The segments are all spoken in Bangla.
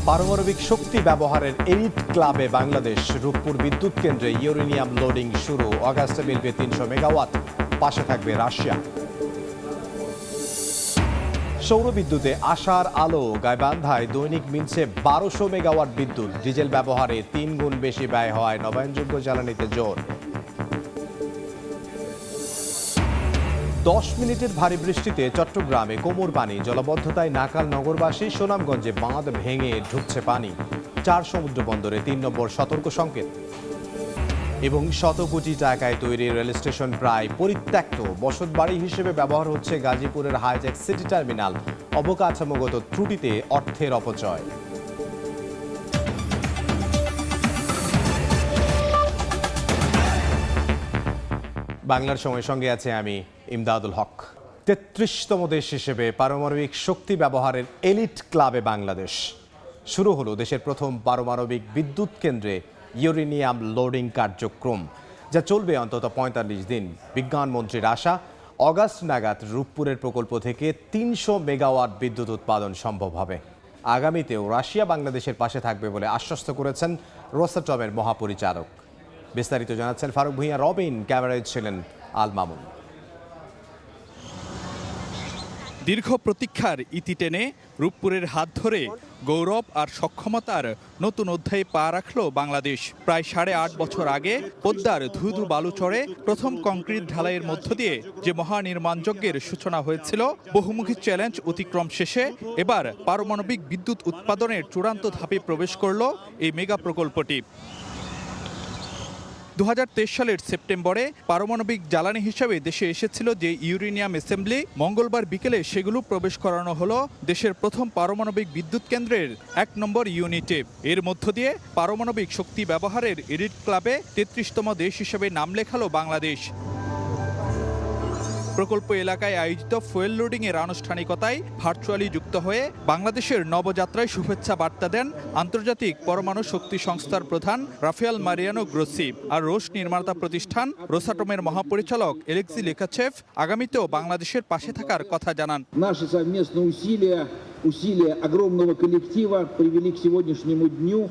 পারমাণবিক শক্তি ব্যবহারের এলিট ক্লাবে বাংলাদেশ। রূপপুর বিদ্যুৎ কেন্দ্রে ইউরেনিয়াম লোডিং শুরু। অগাস্টে মিলবে 300 মেগাওয়াট। পাশে থাকবে রাশিয়া। সৌর বিদ্যুতে আশার আলো। গাইবান্ধায় দৈনিক মিলছে 1200 মেগাওয়াট বিদ্যুৎ। ডিজেল ব্যবহারে 3 গুণ বেশি ব্যয় হওয়ায় নবায়নযোগ্য জ্বালানিতে জোর। 10 মিনিটের ভারী বৃষ্টিতে চট্টগ্রামে কোমর পানি। জলাবদ্ধতায় নাকাল নগরবাসী। সুনামগঞ্জে বাঁধ ভেঙে ঢুকছে পানি। 4 সমুদ্র বন্দরে 3 নম্বর সতর্ক সংকেত। এবং শত কোটি টাকায় তৈরি রেল স্টেশন প্রায় পরিত্যক্ত। বসতবাড়ি হিসেবে ব্যবহার হচ্ছে গাজীপুরের হাইটেক সিটি টার্মিনাল। অবকাঠামোগত ত্রুটিতে অর্থের অপচয়। বাংলার সময় সঙ্গে আছে আমি ইমদাদুল হক। 33তম দেশ হিসেবে পারমাণবিক শক্তি ব্যবহারের এলিট ক্লাবে বাংলাদেশ। শুরু হলো দেশের প্রথম পারমাণবিক বিদ্যুৎ কেন্দ্রে ইউরেনিয়াম লোডিং কার্যক্রম, যা চলবে অন্তত 45 দিন। বিজ্ঞানমন্ত্রীর আশা, অগাস্ট নাগাদ রূপপুরের প্রকল্প থেকে 300 মেগাওয়াট বিদ্যুৎ উৎপাদন সম্ভব হবে। আগামীতেও রাশিয়া বাংলাদেশের পাশে থাকবে বলে আশ্বস্ত করেছেন রোসাটমের মহাপরিচালক। বিস্তারিত জানাচ্ছেন ফারুক ভূঁইয়া রবিন। ক্যামেরায় ছিলেন আল মামুন। দীর্ঘ প্রতীক্ষার ইতি টেনে রূপপুরের হাত ধরে গৌরব আর সক্ষমতার নতুন অধ্যায়ে পা রাখল বাংলাদেশ। প্রায় 8.5 বছর আগে পদ্মার ধুধু বালুচরে প্রথম কংক্রিট ঢালাইয়ের মধ্য দিয়ে যে মহানির্মাণযজ্ঞের সূচনা হয়েছিল, বহুমুখী চ্যালেঞ্জ অতিক্রম শেষে এবার পারমাণবিক বিদ্যুৎ উৎপাদনের চূড়ান্ত ধাপে প্রবেশ করল এই মেগা প্রকল্পটি। 2023 সালের সেপ্টেম্বরে পারমাণবিক জ্বালানি হিসেবে দেশে এসেছিল যে ইউরেনিয়াম অ্যাসেম্বলি, মঙ্গলবার বিকেলে সেগুলো প্রবেশ করানো হলো দেশের প্রথম পারমাণবিক বিদ্যুৎ কেন্দ্রের 1 নম্বর ইউনিটে। এর মধ্য দিয়ে পারমাণবিক শক্তি ব্যবহারের এলিট ক্লাবে 33তম দেশ হিসেবে নাম লেখালো বাংলাদেশ। প্রকল্প এলাকায় আয়োজিত ফুয়েল লোডিং এর আনুষ্ঠানিকতায় ভার্চুয়ালি যুক্ত হয়ে বাংলাদেশের নবযাত্রায় শুভেচ্ছা বার্তা দেন আন্তর্জাতিক পরমাণু শক্তি সংস্থার প্রধান রাফায়েল মারিয়ানো গ্রোসি। আর রুশ নির্মাতা প্রতিষ্ঠান রোসাটমের মহাপরিচালক এলেক্সি লেকাচেভ আগামীতেও বাংলাদেশের পাশে থাকার কথা জানান। Усилия огромного коллектива привели к сегодняшнему дню,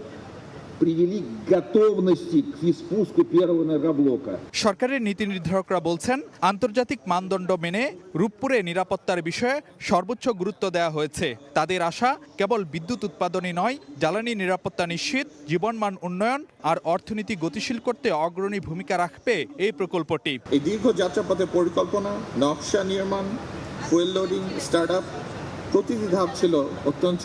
привели к готовности к спуску первого энергоблока. সরকারের নীতি নির্ধারকরা বলছেন, আন্তর্জাতিক মানদণ্ড মেনে রূপপুরে নিরাপত্তার বিষয়ে সর্বোচ্চ গুরুত্ব দেওয়া হয়েছে। তাদের আশা, কেবল বিদ্যুৎ উৎপাদনই নয়, জ্বালানি নিরাপত্তা নিশ্চিত, জীবনমান উন্নয়ন আর অর্থনীতি গতিশীল করতে অগ্রণী ভূমিকা রাখবে এই প্রকল্পটি। এই দীর্ঘ যাত্রাপথের পরিকল্পনা, নকশা নির্মাণ, ফুয়েল লোডিং, স্টার্টআপ, প্রতিটি ধাপ ছিল অত্যন্ত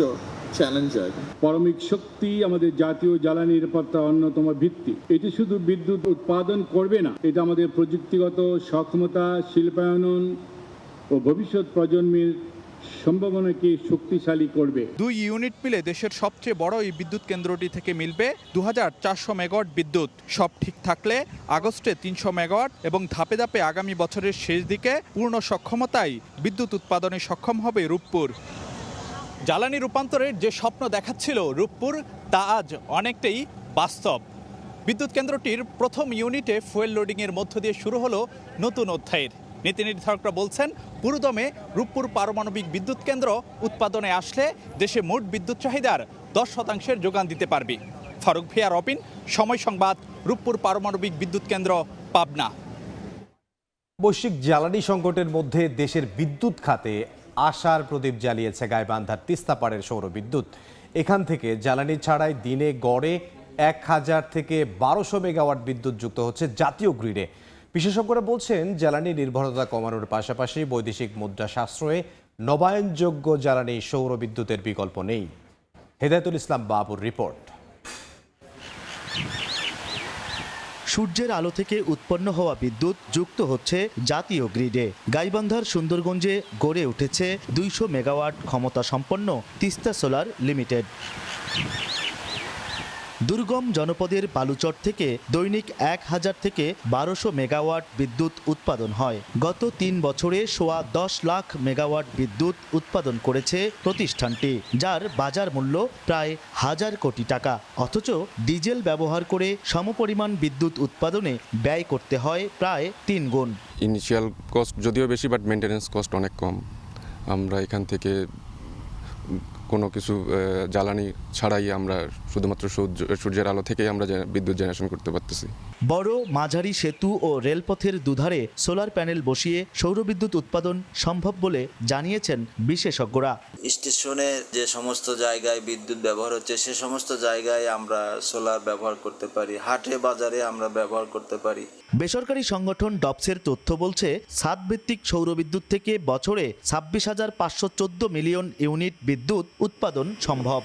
চ্যালেঞ্জার। পারমাণবিক শক্তি আমাদের জাতীয় জ্বালানি নিরাপত্তার অন্যতম ভিত্তি। এটি শুধু বিদ্যুৎ উৎপাদন করবে না, এটা আমাদের প্রযুক্তিগত সক্ষমতা, শিল্পায়ন ও ভবিষ্যৎ প্রজন্মের সম্ভাবনাকে শক্তিশালী করবে। 2 ইউনিট মিলে দেশের সবচেয়ে বড় এই বিদ্যুৎ কেন্দ্রটি থেকে মিলবে 2400 মেগাওয়াট বিদ্যুৎ। সব ঠিক থাকলে আগস্টে 300 মেগাওয়াট এবং ধাপে ধাপে আগামী বছরের শেষ দিকে পূর্ণ সক্ষমতায় বিদ্যুৎ উৎপাদনে সক্ষম হবে রূপপুর। জ্বালানি রূপান্তরের যে স্বপ্ন দেখাচ্ছিল রূপপুর, তা আজ অনেকটাই বাস্তব। বিদ্যুৎ কেন্দ্রটির প্রথম ইউনিটে ফুয়েল লোডিংয়ের মধ্য দিয়ে শুরু হলো নতুন অধ্যায়ের। নীতি নির্ধারকরা বলছেন, পুরোদমে রূপপুর পারমাণবিক বিদ্যুৎ কেন্দ্র উৎপাদনে আসলে দেশে মোট বিদ্যুৎ চাহিদার 10% যোগান দিতে পারবে। ফারুক ভূঁইয়া রবিন, সময় সংবাদ, রূপপুর পারমাণবিক বিদ্যুৎ কেন্দ্র, পাবনা। বৈশ্বিক জ্বালানি সংকটের মধ্যে দেশের বিদ্যুৎ খাতে আশার প্রদীপ জ্বালিয়েছে গাইবান্ধার তিস্তাপাড়ের সৌর বিদ্যুৎ। এখান থেকে জ্বালানি ছাড়াই দিনে গড়ে 1000 থেকে 1200 মেগাওয়াট বিদ্যুৎ যুক্ত হচ্ছে জাতীয় গ্রিডে। বিশেষজ্ঞরা বলছেন, জ্বালানি নির্ভরতা কমানোর পাশাপাশি বৈদেশিক মুদ্রা সাশ্রয়ে নবায়নযোগ্য জ্বালানি সৌর বিদ্যুতের বিকল্প নেই। হেদায়েতুল ইসলাম বাবুর রিপোর্ট। সূর্যের আলো থেকে উৎপন্ন হওয়া বিদ্যুৎ যুক্ত হচ্ছে জাতীয় গ্রিডে। গাইবান্ধার সুন্দরগঞ্জে গড়ে উঠেছে 200 মেগাওয়াট ক্ষমতা সম্পন্ন তিস্তা সোলার লিমিটেড। দুর্গম জনপদের বালুচর থেকে দৈনিক 1000 থেকে 1200 মেগাওয়াট বিদ্যুৎ উৎপাদন হয়। গত 3 বছরে সোয়া 10 লাখ মেগাওয়াট বিদ্যুৎ উৎপাদন করেছে প্রতিষ্ঠানটি, যার বাজার মূল্য প্রায় 1000 কোটি টাকা। অথচ ডিজেল ব্যবহার করে সমপরিমাণ বিদ্যুৎ উৎপাদনে ব্যয় করতে হয় প্রায় 3 গুণ। ইনিশিয়াল কস্ট যদিও বেশি, বাট মেনটেন্যান্স কস্ট অনেক কম। আমরা এখান থেকে কোনো কিছু জ্বালানি ছাড়াই আমরা শুধুমাত্র সূর্যের আলো থেকেই আমরা বিদ্যুৎ জেনারেশন করতে পারতেছি। বড় মাঝারি সেতু ও রেলপথের দুধারে সোলার প্যানেল বসিয়ে সৌরবিদ্যুৎ উৎপাদন সম্ভব বলে জানিয়েছেন বিশেষজ্ঞরা। স্টেশনের যে সমস্ত জায়গায় বিদ্যুৎ ব্যবহার হচ্ছে সে সমস্ত জায়গায় আমরা সোলার ব্যবহার করতে পারি, হাটে বাজারে আমরা ব্যবহার করতে পারি। বেসরকারি সংগঠন ডপসের তথ্য বলছে ছাদভিত্তিক সৌরবিদ্যুৎ থেকে বছরে 26,514 মিলিয়ন ইউনিট বিদ্যুৎ উৎপাদন সম্ভব।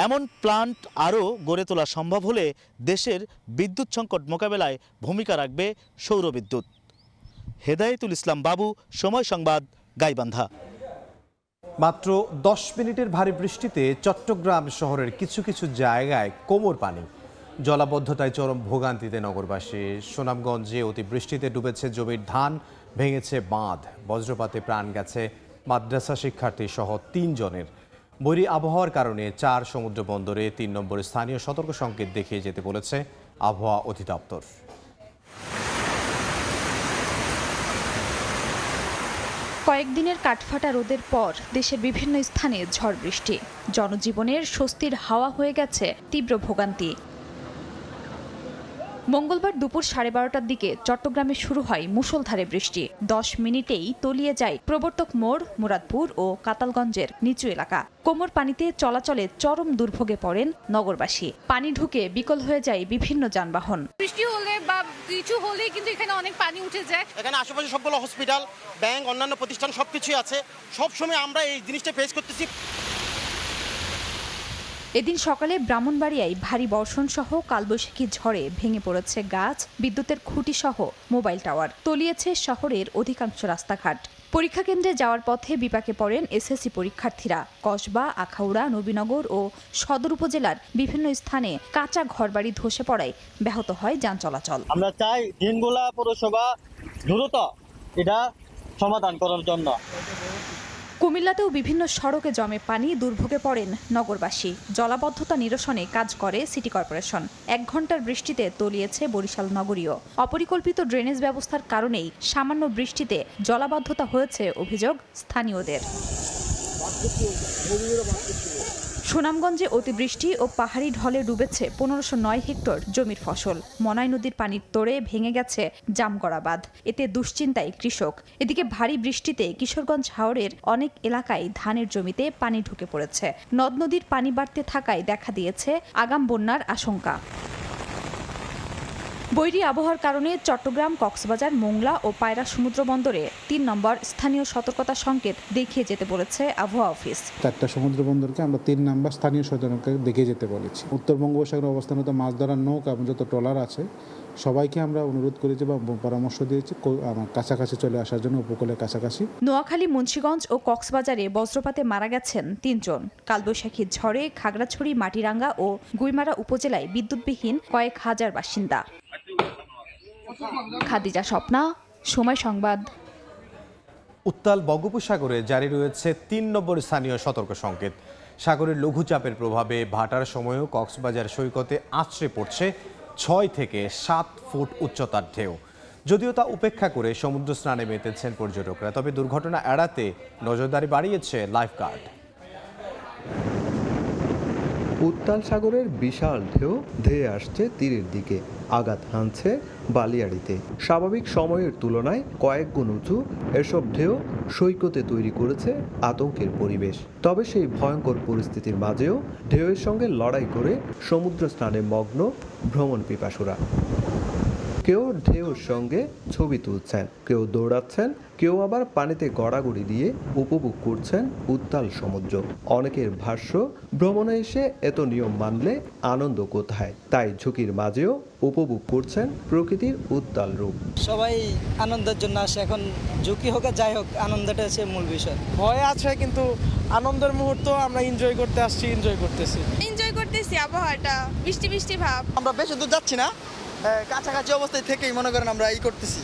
এমন প্লান্ট আরও গড়ে তোলা সম্ভব হলে দেশের বিদ্যুৎ সংকট মোকাবেলায় ভূমিকা রাখবে সৌরবিদ্যুৎ। হেদায়েতুল ইসলাম বাবু, সময় সংবাদ, গাইবান্ধা। মাত্র 10 মিনিটের ভারী বৃষ্টিতে চট্টগ্রাম শহরের কিছু কিছু জায়গায় কোমর পানি, জলাবদ্ধতায় চরম ভোগান্তিতে নগরবাসী। সুনামগঞ্জে অতিবৃষ্টিতে ডুবেছে জমির ধান, ভেঙেছে বাঁধ, বজ্রপাতে প্রাণ গেছে মাদ্রাসা শিক্ষার্থী সহ 3 জনের। বৈরী আবহাওয়ার কারণে 4 সমুদ্র বন্দরে 3 নম্বর স্থানীয় সতর্ক সংকেত দেখিয়ে যেতে বলেছে আবহাওয়া অধিদপ্তর। কয়েকদিনের কাঠফাটা রোদের পর দেশের বিভিন্ন স্থানে ঝড় বৃষ্টি, জনজীবনের স্বস্তির হাওয়া হয়ে গেছে তীব্র ভোগান্তি। মঙ্গলবার দুপুর 12:30টার দিকে চট্টগ্রামে শুরু হয় মুষলধারে বৃষ্টি। 10 মিনিটেই তলিয়ে যায় প্রবর্তক মোড়, মুরাদপুর ও কাতালগঞ্জের নিচু এলাকা। কোমর পানিতে চলাচলে চরম দুর্ভোগে পড়েন নগরবাসী। পানি ঢুকে বিকল হয়ে যায় বিভিন্ন যানবাহন। বৃষ্টি হলে বা কিছু হলে কিন্তু এখানে অনেক পানি উঠে যায়। এখানে আশেপাশে সবগুলো হসপিটাল, ব্যাংক, অন্যান্য প্রতিষ্ঠান সবকিছুই আছে। সবসময় আমরা এই জিনিসটা ফেস করতেছি। এদিন সকালে ব্রাহ্মণবাড়িয়ায় ভারী বর্ষণ সহ কালবৈশাখী ঝড়ে ভেঙে পড়েছে গাছ, বিদ্যুতের খুঁটি সহ মোবাইল টাওয়ার, তলিয়েছে শহরের অধিকাংশ রাস্তাঘাট। পরীক্ষা কেন্দ্রে যাওয়ার পথে বিপাকে পড়েন এসএসসি পরীক্ষার্থীরা। কসবা, আখাউড়া, নবীনগর ও সদর উপজেলার বিভিন্ন স্থানে কাঁচা ঘরবাড়ি ধসে পড়ায় ব্যাহত হয় যান চলাচল। আমরা চাই দিনগুলা পৌরসভা দ্রুত এটা সমাধান করার জন্য। কুমিল্লাতেও বিভিন্ন সড়কে জমে পানি, দুর্ভোগে পড়েন নগরবাসী। জলাবদ্ধতা নিরসনে কাজ করে সিটি কর্পোরেশন। 1 ঘন্টার বৃষ্টিতে তলিয়েছে বরিশাল নগরীও। অপরিকল্পিত ড্রেনেজ ব্যবস্থার কারণেই সামান্য বৃষ্টিতে জলাবদ্ধতা হয়েছে অভিযোগ স্থানীয়দের। সুনামগঞ্জে অতিবৃষ্টি ও পাহাড়ি ঢলে ডুবেছে 1509 হেক্টর জমির ফসল। মনাই নদীর পানির তোড়ে ভেঙে গেছে জামগড়া বাঁধ, এতে দুশ্চিন্তায় কৃষক। এদিকে ভারী বৃষ্টিতে কিশোরগঞ্জ হাওরের অনেক এলাকায় ধানের জমিতে পানি ঢুকে পড়েছে। নদ নদীর পানি বাড়তে থাকায় দেখা দিয়েছে আগাম বন্যার আশঙ্কা। বৈরী আবহাওয়ার কারণে চট্টগ্রাম, কক্সবাজার, মোংলা ও পায়রা সমুদ্র বন্দরে 3 নম্বর স্থানীয় সতর্কতা সংকেত দেখিয়ে যেতে বলেছে আবহাওয়া অফিস। 4টা সমুদ্র বন্দরকে আমরা 3 নম্বর স্থানীয় সতর্কতা দেখিয়ে যেতে বলেছি। উত্তর বঙ্গোপসাগরে অবস্থানরত মাছ ধরার নৌকা এবং যত ট্রলার আছে সবাইকে আমরা অনুরোধ করেছি বা পরামর্শ দিয়েছি আমার কাছাকাছি চলে আসার জন্য, উপকূলের কাছাকাছি। নোয়াখালী, মুন্সিগঞ্জ ও কক্সবাজারে বজ্রপাতে মারা গেছেন 3 জন। কালবৈশাখীর ঝড়ে খাগড়াছড়ি, মাটিরাঙ্গা ও গুইমারা উপজেলায় বিদ্যুৎবিহীন কয়েক হাজার বাসিন্দা। খাদিজা স্বপ্না, সময় সংবাদ। উত্তাল বঙ্গোপসাগরে জারি রয়েছে 3 নম্বর স্থানীয় সতর্ক সংকেত। সাগরের লঘুচাপের প্রভাবে ভাটার সময়ও কক্সবাজার সৈকতে আছড়ে পড়ছে 6 থেকে 7 ফুট উচ্চতার ঢেউ। যদিও তা উপেক্ষা করে সমুদ্র স্নানে মেতেছেন পর্যটকরা, তবে দুর্ঘটনা এড়াতে নজরদারি বাড়িয়েছে লাইফগার্ড। উত্তাল সাগরের বিশাল ঢেউ ধেয়ে আসছে তীরের দিকে, আঘাত হানছে বালিয়াড়িতে। স্বাভাবিক সময়ের তুলনায় কয়েক গুণ উঁচু এসব ঢেউ সৈকতে তৈরি করেছে আতঙ্কের পরিবেশ। তবে সেই ভয়ঙ্কর পরিস্থিতির মাঝেও ঢেউয়ের সঙ্গে লড়াই করে সমুদ্র স্নানে মগ্ন ভ্রমণ পিপাসুরা। কেউ ঢেউর সঙ্গে ছবি তুলছেন, কেউ দৌড়াচ্ছেন, কেউ আবার পানিতে গড়াগড়ি দিয়ে উপভোগ করছেন উত্তাল সমুদ্র। অনেকের ভাষ্য, ভ্রমণে এসে এত নিয়ম মানলে আনন্দ কোথায়, তাই ঝুঁকির মাঝেও উপভোগ করছেন প্রকৃতির উত্তাল রূপ। সবাই আনন্দের জন্য আসে, এখন ঝুঁকি হোক আর যাই হোক, আনন্দটা হচ্ছে মূল বিষয়। ভয় আছে কিন্তু আনন্দের মুহূর্ত আমরা এনজয় করতে আসছি, এনজয় করতেছি আবহাওয়াটা, বৃষ্টি বৃষ্টি ভাব। আমরা বেশি দূর যাচ্ছি না, কাছাকাছি অবস্থায় থেকেই মনে করেন আমরা করতেছি।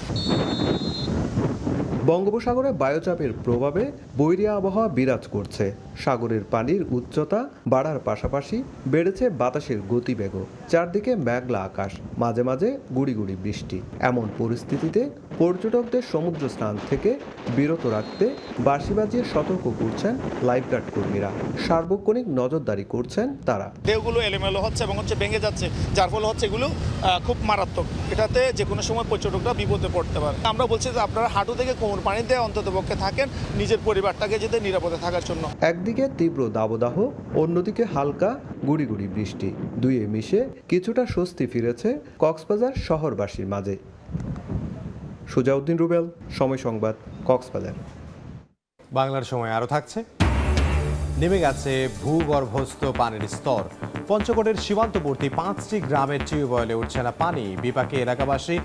বঙ্গোপসাগরে বায়ুচাপের প্রভাবে বৈরী আবহাওয়া বিরাজ করছে। সাগরের পানির উচ্চতা বাড়ার পাশাপাশি বেড়েছে বাতাসের গতিবেগও। চারদিকে মেঘলা আকাশ, মাঝে মাঝে গুড়ি গুড়ি বৃষ্টি। এমন পরিস্থিতিতে পর্যটকদের সমুদ্র স্নান থেকে বিরত রাখতে বাঁশি বাজিয়ে সতর্ক করছেন লাইফগার্ড কর্মীরা। সার্বক্ষণিক নজরদারি করছেন তারা। ঢেউগুলো এলোমেলো হচ্ছে এবং ভেঙে যাচ্ছে, যার ফলে এগুলো খুব মারাত্মক। এটাতে যে কোনো সময় পর্যটকরা বিপদে পড়তে পারে। আমরা বলছি যে আপনারা হাঁটু থেকে কোমর পানিতে অন্ততপক্ষে থাকেন, নিজের পরিবারটাকে যাতে নিরাপদে থাকার জন্য। একদিকে তীব্র দাবদাহ, অন্যদিকে হালকা গুড়ি গুড়ি বৃষ্টি, দুয়ে মিশে কিছুটা স্বস্তি ফিরেছে কক্সবাজার শহরবাসীর মাঝে। সুজাউদ্দিন রুবেল, সময় সংবাদ, কক্সবাজার। বাংলার সময় আরও থাকছে। নেমে গেছে ভূগর্ভস্থ পানির স্তর। পঞ্চগড়ের সীমান্তবর্তী 5টি গ্রামের টিউবওয়েলে উঠছে না পানি। বিপাকে এলাকাবাসী,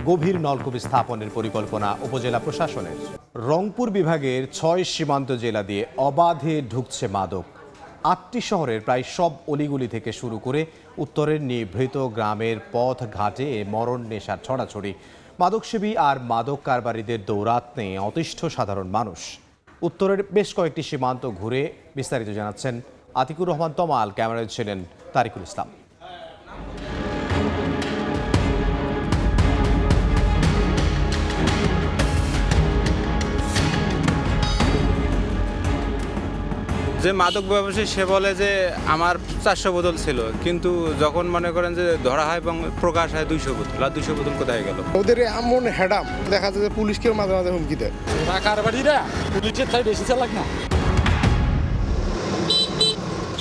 গভীর নলকূপ স্থাপনের পরিকল্পনা উপজেলা প্রশাসনের। রংপুর বিভাগের 6 সীমান্ত জেলা দিয়ে অবাধে ঢুকছে মাদক। 8টি শহরের প্রায় সব অলিগুলি থেকে শুরু করে উত্তরের নিভৃত গ্রামের পথ ঘাটে মরণ নেশার ছড়াছড়ি। মাদকসেবী আর মাদক কারবারিদের দৌরাত্ম্যে অতিষ্ঠ সাধারণ মানুষ। উত্তরের বেশ কয়েকটি সীমান্ত ঘুরে বিস্তারিত জানাচ্ছেন আতিকুর রহমান তমাল। ক্যামেরায় ছিলেন তারিকুল ইসলাম। যে মাদক ব্যবসায়ী সে বলে যে আমার 400 বোতল ছিল, কিন্তু যখন মনে করেন যে ধরা হয় এবং প্রকাশ হয় 200 বোতল, আর 200 বোতল কোথায় গেল? ওদের এমন হ্যাডাম দেখা যায় যে পুলিশকেও মাঝে মাঝে হুমকি দেয়। কারবারিরা পুলিশের চাই বেশি চালাক না।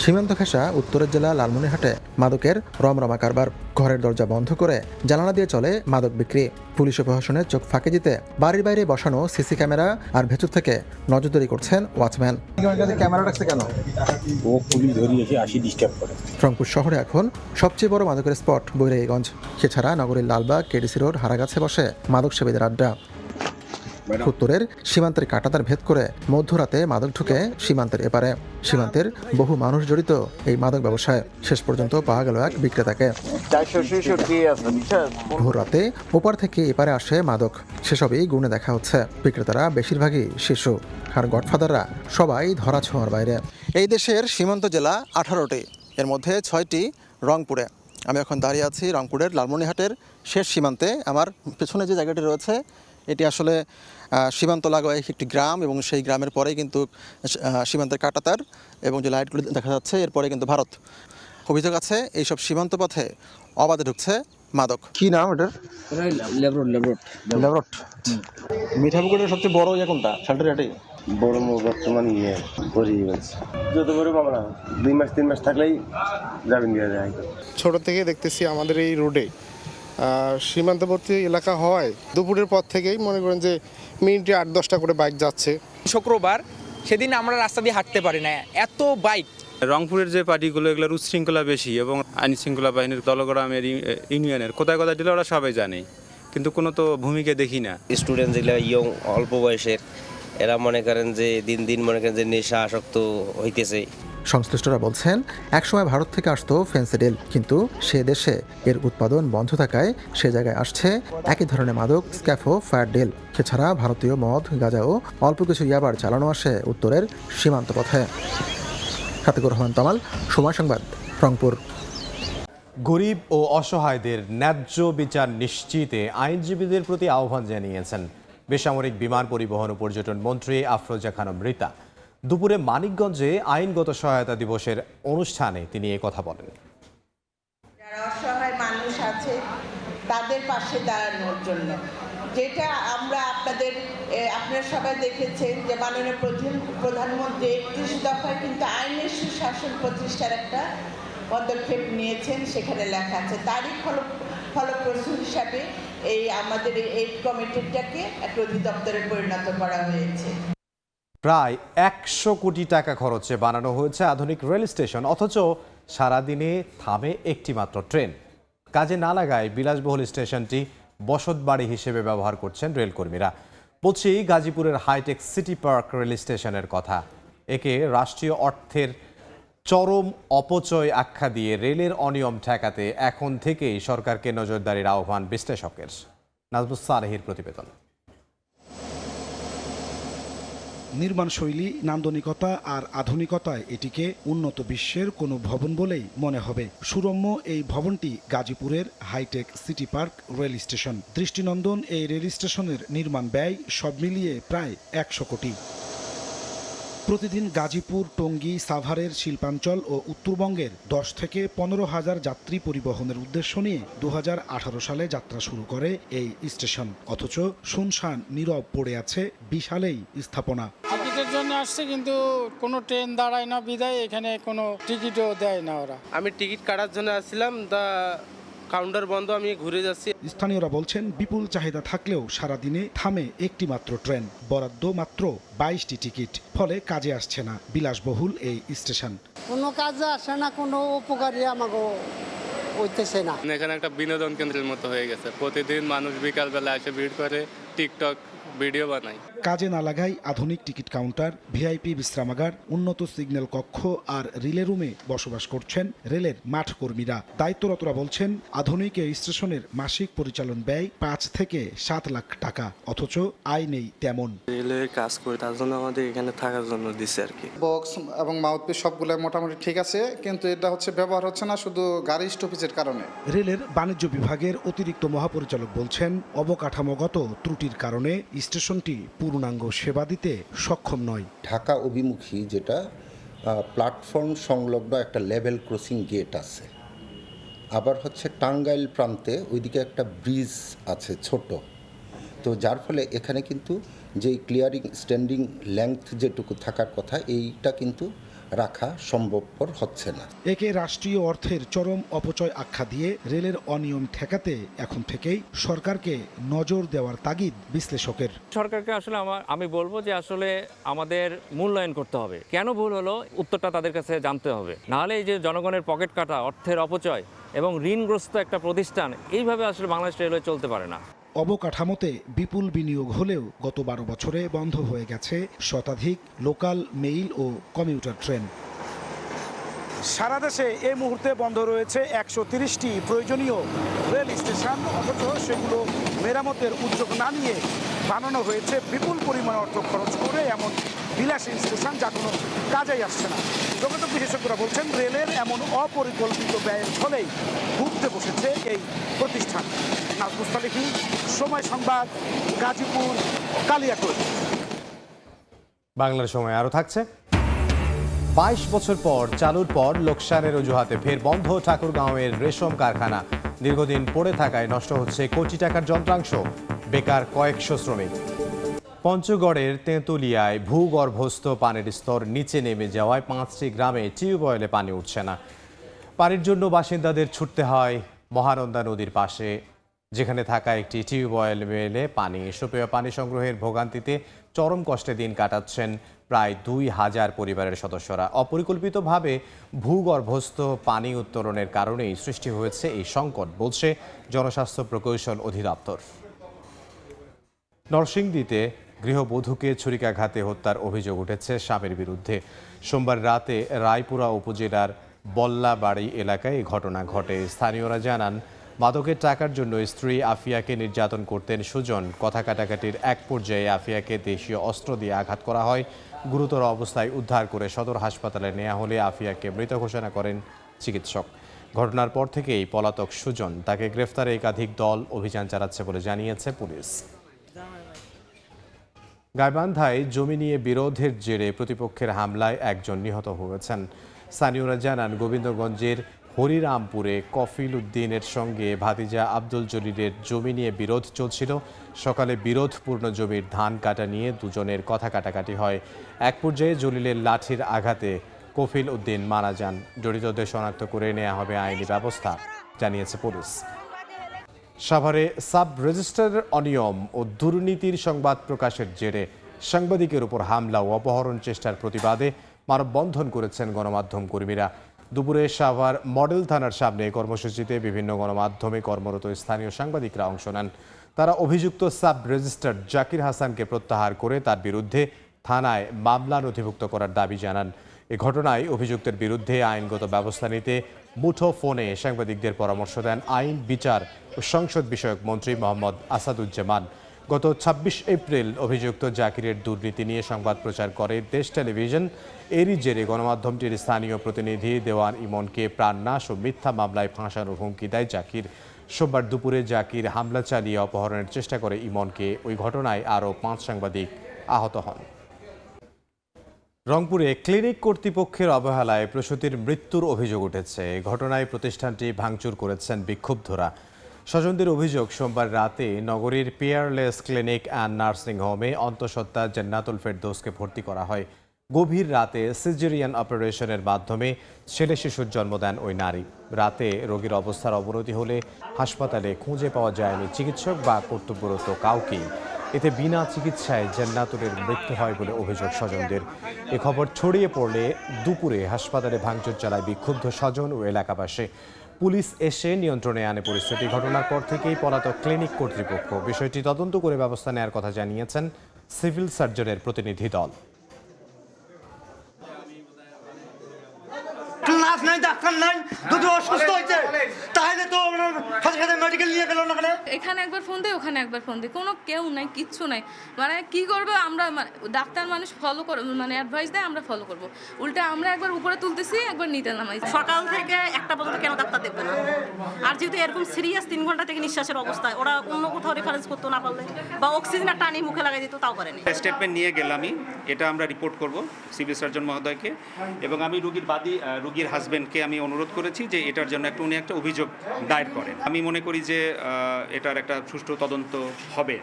সীমান্ত ঘেঁষা উত্তরের জেলা লালমনিরহাটে মাদকের রমরমা কারবার। ঘরের দরজা বন্ধ করে জানালা দিয়ে চলে মাদক বিক্রি। পুলিশ ও প্রশাসনের চোখ ফাঁকি দিতে বাড়ির বাইরে বসানো সিসি ক্যামেরা আর ভেতর থেকে নজরদারি করছেন ওয়াচম্যান। ক্যামেরা রাখছে কেন? ও পুলিশ ধরিয়ে এসে আসি ডিস্টার্ব করে। রংপুর শহরে এখন সবচেয়ে বড় মাদকের স্পট বৈরাগীগঞ্জ। এছাড়া নগরীর লালবাগ, কেডিসি রোড, হারাগাছে বসে মাদক সেবীদের আড্ডা। উত্তরের সীমান্তের কাঁটাতার ভেদ করে মধ্যরাতে মাদক ঢুকে সীমান্তের এপারে। সীমান্তের বহু মানুষ জড়িত এই মাদক ব্যবসায়। শেষ পর্যন্ত পাওয়া গেল এক বিক্রেতাকে। ভোর রাতে ওপার থেকে এপারে আসে মাদক, সেসবই গুণে দেখা হচ্ছে। বিক্রেতারা বেশিরভাগই শিশু, আর গডফাদাররা সবাই ধরা ছোঁয়ার বাইরে। এই দেশের সীমান্ত জেলা 18টি, এর মধ্যে 6টি রংপুরে। আমি এখন দাঁড়িয়ে আছি রংপুরের লালমনিরহাটের শেষ সীমান্তে। আমার পেছনে যে জায়গাটি রয়েছে এটি আসলে সীমান্ত লাগোয়া একটি গ্রাম, এবং সেই গ্রামের পরেই কিন্তু সীমান্তের কাঁটাতার এবং যে লাইটগুলো দেখা যাচ্ছে, এরপরে কিন্তু ভারত। অভিযোগ আছে এইসব সীমান্ত পথে অবাধে ঢুকছে মাদক। কি নাম এটার? লেবরট। মিঠাপুকুরের সবচেয়ে বড় ইয়ে কোনটা? শালটারি বড় বর্তমান যত বড় মামলা 2 মাস 3 মাস থাকলেই জামিন দেওয়া যায়। ছোট থেকে দেখতেছি আমাদের এই রোডে সীমান্তবর্তী এলাকা হয়, দুপুরের পর থেকেই মনে করেন যে মিনিটে 8-10টা করে বাইক যাচ্ছে। শুক্রবার সেদিন আমরা রাস্তা দিয়ে হাঁটতে পারি না, এত বাইক। রংপুরের যে পার্টিগুলো, এগুলোর উচ্ছৃঙ্খলা বেশি এবং আইন শৃঙ্খলা বাহিনীর দলগ্রামের ইউনিয়নের কোথায় কোথায় দিলে ওরা সবাই জানে, কিন্তু কোনো তো ভূমিকা দেখি না। স্টুডেন্ট যেগুলো ইয়ং অল্প বয়সের, এরা মনে করেন যে দিন দিন মনে করেন যে নেশা আসক্ত হইতেছে। সংশ্লিষ্টরা বলছেন একসময় ভারত থেকে আসতো ফেন্সিডিল, কিন্তু সে দেশে এর উৎপাদন বন্ধ থাকায় সে জায়গায় আসছে একই ধরনের মাদক, স্ক্যাফো, ফায়ারডিল। এছাড়া ভারতীয় মদ, গাঁজা ও অল্প কিছু ইয়াবার চালানো আসে উত্তরের সীমান্ত পথে। আতিকুর রহমান তমাল, সময় সংবাদ, রংপুর। গরিব ও অসহায়দের ন্যায্য বিচার নিশ্চিতে আইনজীবীদের প্রতি আহ্বান জানিয়েছেন বেসামরিক বিমান পরিবহন ও পর্যটন মন্ত্রী আফরোজা খানম রীতা। দুপুরে মানিকগঞ্জে আইনগত সহায়তা দিবসের অনুষ্ঠানে তিনি এই কথা বলেন। যারা অসহায় মানুষ আছে তাদের পাশে দাঁড়ানোর জন্য, যেটা আমরা আপনারা সবাই দেখেছেন যে মাননীয় প্রধানমন্ত্রী 31 দফায় কিন্তু আইনের সুশাসন প্রতিষ্ঠার একটা পদক্ষেপ নিয়েছেন। সেখানে লেখা আছে তারই ফলপ্রসূ হিসাবে আমাদের এই কমিটিটাকে একটা অধিদপ্তরে পরিণত করা হয়েছে। প্রায় 100 কোটি টাকা খরচে বানানো হয়েছে আধুনিক রেল স্টেশন, অথচ সারাদিনে থামে একটি মাত্র ট্রেন। কাজে না লাগায় বিলাসবহুল স্টেশনটি বসতবাড়ি হিসেবে ব্যবহার করছেন রেলকর্মীরা। বলছি গাজীপুরের হাইটেক সিটি পার্ক রেল স্টেশনের কথা। একে রাষ্ট্রীয় অর্থের চরম অপচয় আখ্যা দিয়ে রেলের অনিয়ম ঠেকাতে এখন থেকেই সরকারকে নজরদারির আহ্বান বিশ্লেষকের। নাজমুস সালেহীর প্রতিবেদন। নির্মাণশৈলী, নান্দনিকতা আর আধুনিকতায় এটিকে উন্নত বিশ্বের কোনো ভবন বলেই মনে হবে। সুরম্য এই ভবনটি গাজীপুরের high tech city park rail station. দৃষ্টিনন্দন এই রেল স্টেশনের নির্মাণ ব্যয় সব মিলিয়ে প্রায় ১০০ কোটি। প্রতিদিন গাজীপুর, টঙ্গী, সাভারের শিল্পাঞ্চল ও উত্তরবঙ্গের ১০ থেকে ১৫ হাজার যাত্রী পরিবহনের উদ্দেশ্য নিয়ে ২০১৮ সালে যাত্রা শুরু করে এই স্টেশন। অথচ শুনশান নীরব পড়ে আছে বিশাল এই স্থাপনা। টিকিটের জন্য আসছে কিন্তু কোনো ট্রেন দাঁড়ায় না বিদায় এখানে কোনো টিকিটও দেয় না ওরা। আমি টিকিট কাটার জন্য আসছিলাম, তা কাউন্টার বন্ধ, আমি ঘুরে যাচ্ছি। স্থানীয়রা বলছেন বিপুল চাহিদা থাকলেও সারাদিনে থামে একটি মাত্র ট্রেন, বরাদ্দ মাত্র ২২টি টিকিট, ফলে কাজে আসছে না বিলাসবহুল এই স্টেশন। কোনো কাজে আসে না, কোনো উপকারী আমাকে হইতেছে না। এখানে একটা বিনোদন কেন্দ্রের মতো হয়ে গেছে। প্রতিদিন মানুষ বিকালবেলা এসে ভিড় করে টিকটক ভিডিও বানায়। কাজে না লাগায় আধুনিক টিকিট কাউন্টার, ভিআইপি বিশ্রামাগার, উন্নত সিগন্যাল কক্ষ আর রিলে রুমে বসবাস করছেন রেলের মাঠ কর্মীরা। দায়িত্বরতরা বলছেন আধুনিক এই স্টেশনের মাসিক পরিচালন ব্যয় ৫ থেকে ৭ লাখ টাকা, অথচ আয় নেই তেমন। রেলের কাজ করে তার জন্য আমাদের এখানে থাকার জন্য দিচ্ছে আর কি। বক্স এবং মাউথপিস সবগুলো মোটামুটি ঠিক আছে, কিন্তু এটা ব্যবহার হচ্ছে না শুধু গাড়ি স্টপেজের কারণে। রেলের বাণিজ্য বিভাগের অতিরিক্ত মহাপরিচালক বলছেন অবকাঠামোগত ত্রুটির কারণে স্টেশনটি পূর্ণাঙ্গ সেবা দিতে সক্ষম নয়। ঢাকা অভিমুখী যেটা প্ল্যাটফর্ম সংলগ্ন একটা লেভেল ক্রসিং গেট আছে, আবার হচ্ছে টাঙ্গাইল প্রান্তে ওইদিকে একটা ব্রিজ আছে ছোট, তো যার ফলে এখানে কিন্তু যেই ক্লিয়ারিং স্ট্যান্ডিং লেংথ যেটুকু থাকার কথা এইটা কিন্তু রাখা সম্ভবপর হচ্ছে না। একে রাষ্ট্রীয় অর্থের চরম অপচয় আখ্যা দিয়ে রেলের অনিয়ম ঠেকাতে এখন থেকেই সরকারকে নজর দেওয়ার তাগিদ বিশ্লেষকের। সরকারকে আসলে আমি বলবো যে আসলে আমাদের মূল্যায়ন করতে হবে, কেন ভুল হলো উত্তরটা তাদের কাছে জানতে হবে। নাহলে এই যে জনগণের পকেট কাটা, অর্থের অপচয় এবং ঋণগ্রস্ত একটা প্রতিষ্ঠান, এইভাবে আসলে বাংলাদেশ রেলওয়ে চলতে পারে না। অবকাঠামোতে বিপুল বিনিয়োগ হলেও গত ১২ বছরে বন্ধ হয়ে গেছে শতাধিক লোকাল, মেইল ও কমিউটার ট্রেন। সারা দেশে এই মুহূর্তে বন্ধ রয়েছে ১৩০টি প্রয়োজনীয় রেল স্টেশন, অথচ সেগুলো মেরামতের উদ্যোগ না নিয়ে বানানো হয়েছে বিপুল পরিমাণ অর্থ খরচ করে এমন বিলাসী স্টেশন, যা কোনো কাজেই আসছে না। যোগাযোগ বিশেষজ্ঞরা বলছেন রেলের এমন অপরিকল্পিত ব্যয়ের ফলেই ঘুরতে বসেছে এই প্রতিষ্ঠান। নাজমুস্তালিহি, সময় সংবাদ, গাজীপুর, কালিয়াকৈর। বাংলার সময় আরও থাকছে। ২২ বছর পর চালুর পর লোকসানের অজুহাতে ফের বন্ধ ঠাকুরগাঁওয়ের রেশম কারখানা। দীর্ঘদিন পড়ে থাকায় নষ্ট হচ্ছে কোটি টাকার যন্ত্রাংশ, বেকার কয়েকশো শ্রমিক। পঞ্চগড়ের তেঁতুলিয়ায় ভূগর্ভস্থ পানির স্তর নিচে নেমে যাওয়ায় ৫টি গ্রামে টিউবওয়েলে পানি উঠছে না। পানির জন্য বাসিন্দাদের ছুটতে হয় মহানন্দা নদীর পাশে, যেখানে থাকা একটি টিউবওয়েল মেলে পানি। সুপেয় পানি সংগ্রহের ভোগান্তিতে চরম কষ্টে দিন কাটাচ্ছেন প্রায় ২,০০০ পরিবারের সদস্যরা। অপরিকল্পিতভাবে ভূগর্ভস্থ পানি উত্তোলনের কারণেই সৃষ্টি হয়েছে এই সংকট, বলছে জনস্বাস্থ্য প্রকৌশল অধিদপ্তর। নরসিংদীতে গৃহবধূকে ছুরিকাঘাতে হত্যার অভিযোগ উঠেছে স্বামীর বিরুদ্ধে। সোমবার রাতে রায়পুরা উপজেলার বল্লাবাড়ি এলাকায় এই ঘটনা ঘটে। স্থানীয়রা জানান, মাদকের টাকার জন্য স্ত্রী আফিয়াকে নির্যাতন করতেন সুজন। কথা কাটাকাটির এক পর্যায়ে আফিয়াকে দেশীয় অস্ত্র দিয়ে আঘাত করা হয়। গুরুতর অবস্থায় উদ্ধার করে সদর হাসপাতালে নেওয়া হলে আফিয়াকে মৃত ঘোষণা করেন চিকিৎসক। ঘটনার পর থেকেই পলাতক সুজন, তাকে গ্রেফতারে একাধিক দল অভিযান চালাচ্ছে বলে জানিয়েছে পুলিশ। গাইবান্ধায় জমি নিয়ে বিরোধের জেরে প্রতিপক্ষের হামলায় একজন নিহত হয়েছেন। স্থানীয়রা জানান, গোবিন্দগঞ্জের হরিরামপুরে কফিল উদ্দিনের সঙ্গে ভাতিজা আব্দুল জলিলের জমি নিয়ে বিরোধ চলছিল। সকালে বিরোধপূর্ণ জমির ধান কাটা নিয়ে দুজনের কথা কাটাকাটি হয়। এক পর্যায়ে জলিলের লাঠির আঘাতে কফিল উদ্দিন মারা যান। জড়িতদের শনাক্ত করে নেওয়া হবে আইনি ব্যবস্থা, জানিয়েছে পুলিশ। সাভারে সাব রেজিস্ট্রারের অনিয়ম ও দুর্নীতির সংবাদ প্রকাশের জেরে সাংবাদিকের উপর হামলা ও অপহরণ চেষ্টার প্রতিবাদে মানববন্ধন করেছেন গণমাধ্যম কর্মীরা। দুপুরে সাভার মডেল থানার সামনে কর্মসূচিতে বিভিন্ন গণমাধ্যমে কর্মরত স্থানীয় সাংবাদিকরা অংশ নেন। তারা অভিযুক্ত সাব রেজিস্ট্রার জাকির হাসানকে প্রত্যাহার করে তার বিরুদ্ধে থানায় মামলা নথিভুক্ত করার দাবি জানান। এ ঘটনায় অভিযুক্তের বিরুদ্ধে আইনগত ব্যবস্থা নিতে মুঠো ফোনে সাংবাদিকদের পরামর্শ দেন আইন, বিচার ও সংসদ বিষয়ক মন্ত্রী মোহাম্মদ আসাদুজ্জামান। গত ২৬ এপ্রিল অভিযুক্ত জাকিরের দুর্নীতি নিয়ে সংবাদ প্রচার করে দেশ টেলিভিশন। এরই জেরে গণমাধ্যমটির স্থানীয় প্রতিনিধি দেওয়ান ইমনকে প্রাণনাশ ও মিথ্যা মামলায় ফাঁসানোর হুমকি দেয় জাকির। সোমবার দুপুরে জাকির হামলা চালিয়ে অপহরণের চেষ্টা করে ইমনকে। ওই ঘটনায় আরও ৫ সাংবাদিক আহত হন। রংপুরে ক্লিনিক কর্তৃপক্ষের অবহেলায় প্রসূতির মৃত্যুর অভিযোগ উঠেছে। ঘটনায় প্রতিষ্ঠানটি ভাঙচুর করেছেন বিক্ষুব্ধরা। স্বজনদের অভিযোগ, সোমবার রাতে নগরীর পিয়ারলেস ক্লিনিক অ্যান্ড নার্সিং হোমে অন্তঃসত্ত্বা জান্নাতুল ফেরদৌসকে ভর্তি করা হয়। গভীর রাতে সিজারিয়ান অপারেশনের মাধ্যমে ছেলে শিশুর জন্ম দেন ওই নারী। রাতে রোগীর অবস্থার অবনতি হলে হাসপাতালে খুঁজে পাওয়া যায়নি চিকিৎসক বা কর্তব্যরত কাউকেই। এতে বিনা চিকিৎসায় জান্নাতুলের মৃত্যু হয় বলে অভিযোগ স্বজনদের। এ খবর ছড়িয়ে পড়লে দুপুরে হাসপাতালে ভাঙচুর চালায় বিক্ষুব্ধ স্বজন ও এলাকাবাসী। পুলিশ এসে নিয়ন্ত্রণে আনে পরিস্থিতি। ঘটনার পর থেকেই পলাতক ক্লিনিক কর্তৃপক্ষ বিষয়টি তদন্ত করে ব্যবস্থা নেওয়ার কথা জানিয়েছেন সিভিল সার্জনের প্রতিনিধি দল। নার্স নাই, ডাক্তার নাই, যদি অসুস্থ হয়েছে তাহলে তো হাসপাতালে মেডিকেল নিয়ে গেল না। এখানে একবার ফোন দেয়, ওখানে একবার ফোন দেয়, কোনো কেউ নাই, কিচ্ছু নাই। মানে কি করবো আমরা, ডাক্তার মানুষ ফলো করে, মানে অ্যাডভাইস দেয়, আমরা ফলো করবো। উল্টা আমরা একবার উপরে তুলতেছি, একবার নিতে নামাই। সকাল থেকে একটা পর্যন্ত কেন ডাক্তার দেখবে না? আর যেহেতু এরকম সিরিয়াস 3 ঘন্টা থেকে নিঃশ্বাসের অবস্থায়, ওরা অন্য কোথাও রেফারেন্স করতে না পারলে বা অক্সিজেনের টানি মুখে লাগাই দিত, তাও করেনি। স্টেটমেন্ট নিয়ে গেলামই, এটা আমরা রিপোর্ট করব সিভিল সার্জন মহোদয়কে, এবং আমি রুগীর হাজবেন্ডকে আমি অনুরোধ করেছি যে এটার জন্য উনি একটা অভিযোগ দায়ের করেন। আমি মনে করি যে এটার একটা সুষ্ঠু তদন্ত হবে।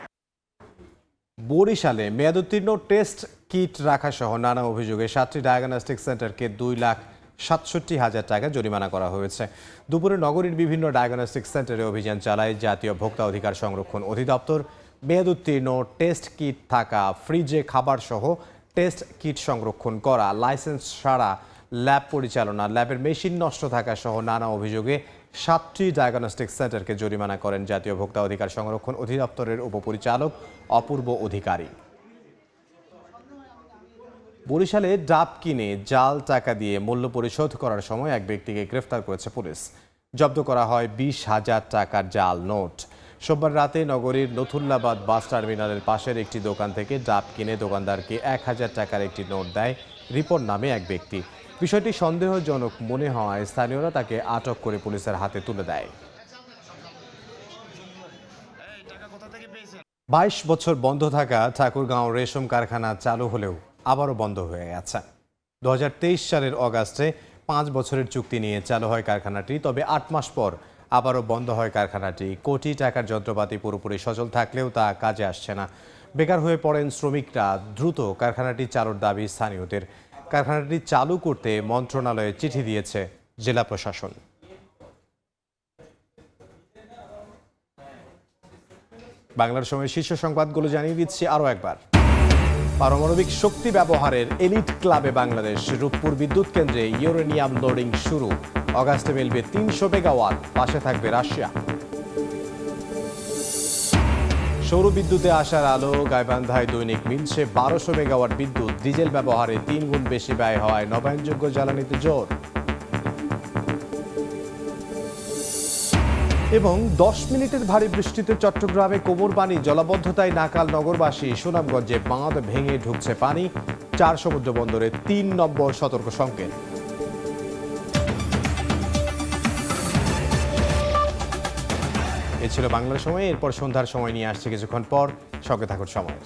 বরিশালে মেয়াদোত্তীর্ণ টেস্ট কিট রাখা সহ নানা অভিযোগে 7টি ডায়াগনস্টিক সেন্টারকে 2,67,000 টাকা জরিমানা করা হয়েছে। দুপুরে নগরীর বিভিন্ন ডায়াগনস্টিক সেন্টারে অভিযান চালায় জাতীয় ভোক্তা অধিকার সংরক্ষণ অধিদপ্তর। মেয়াদোত্তীর্ণ টেস্ট কিট থাকা ফ্রিজে খাবার সহ টেস্ট কিট সংরক্ষণ করা, লাইসেন্স ছাড়া ল্যাব পরিচালনা, ল্যাবের মেশিন নষ্ট থাকা সহ নানা অভিযোগে 7টি ডায়াগনস্টিক সেন্টারকে জরিমানা করেন জাতীয় ভোক্তা অধিকার সংরক্ষণ অধিদপ্তরের উপপরিচালক অপূর্ব অধিকারী। বরিশালে ডাব কিনে জাল টাকা দিয়ে মূল্য পরিশোধ করার সময় এক ব্যক্তিকে গ্রেফতার করেছে পুলিশ। জব্দ করা হয় 20,000 টাকার জাল নোট। সোমবার রাতে নগরীর নথুল্লাবাদ বাস টার্মিনালের পাশের একটি দোকান থেকে ডাব কিনে দোকানদারকে 1,000 টাকার একটি নোট দেয় রিপন নামে এক ব্যক্তি। বিষয়টি সন্দেহজনক মনে হওয়ায় স্থানীয়রা তাকে আটক করে পুলিশের হাতে তুলে দেয়। 22 বছর বন্ধ থাকা ঠাকুরগাঁও রেশম কারখানা চালু হলেও আবারও বন্ধ হয়ে গেছে। 2023 সালের অগাস্টে 5 বছরের চুক্তি নিয়ে চালু হয় কারখানাটি। তবে 8 মাস পর আবারও বন্ধ হয় কারখানাটি। কোটি টাকার যন্ত্রপাতি পুরোপুরি সচল থাকলেও তা কাজে আসছে না। বেকার হয়ে পড়েন শ্রমিকরা। দ্রুত কারখানাটি চালুর দাবি স্থানীয়দের। কারখানাটি চালু করতে মন্ত্রণালয়ে চিঠি দিয়েছে জেলা প্রশাসন। বাংলার সময় শীর্ষ সংবাদগুলো জানিয়ে দিচ্ছি আরও একবার। পারমাণবিক শক্তি ব্যবহারের এলিট ক্লাবে বাংলাদেশ। রূপপুর বিদ্যুৎ কেন্দ্রে ইউরেনিয়াম লোডিং শুরু। অগাস্টে মিলবে 300 মেগাওয়াট। পাশে থাকবে রাশিয়া। সৌর বিদ্যুতে আসার আলো। গাইবান্ধায় দৈনিক মিলছে 1200 মেগাওয়াট বিদ্যুৎ। ডিজেল ব্যবহারে 3 গুণ বেশি ব্যয় হওয়ায় নবায়নযোগ্য জ্বালানিতে জোর। এবং 10 মিনিটের ভারী বৃষ্টিতে চট্টগ্রামে কোমর পানি। জলাবদ্ধতায় নাকাল নগরবাসী। সুনামগঞ্জে বাঁধ ভেঙে ঢুকছে পানি। 4 সমুদ্র বন্দরে 3 নম্বর সতর্ক সংকেত। এ ছিল বাংলার সময়। এরপর সন্ধ্যার সময় নিয়ে আসছে কিছুক্ষণ পর। সঙ্গে থাকুন সময়।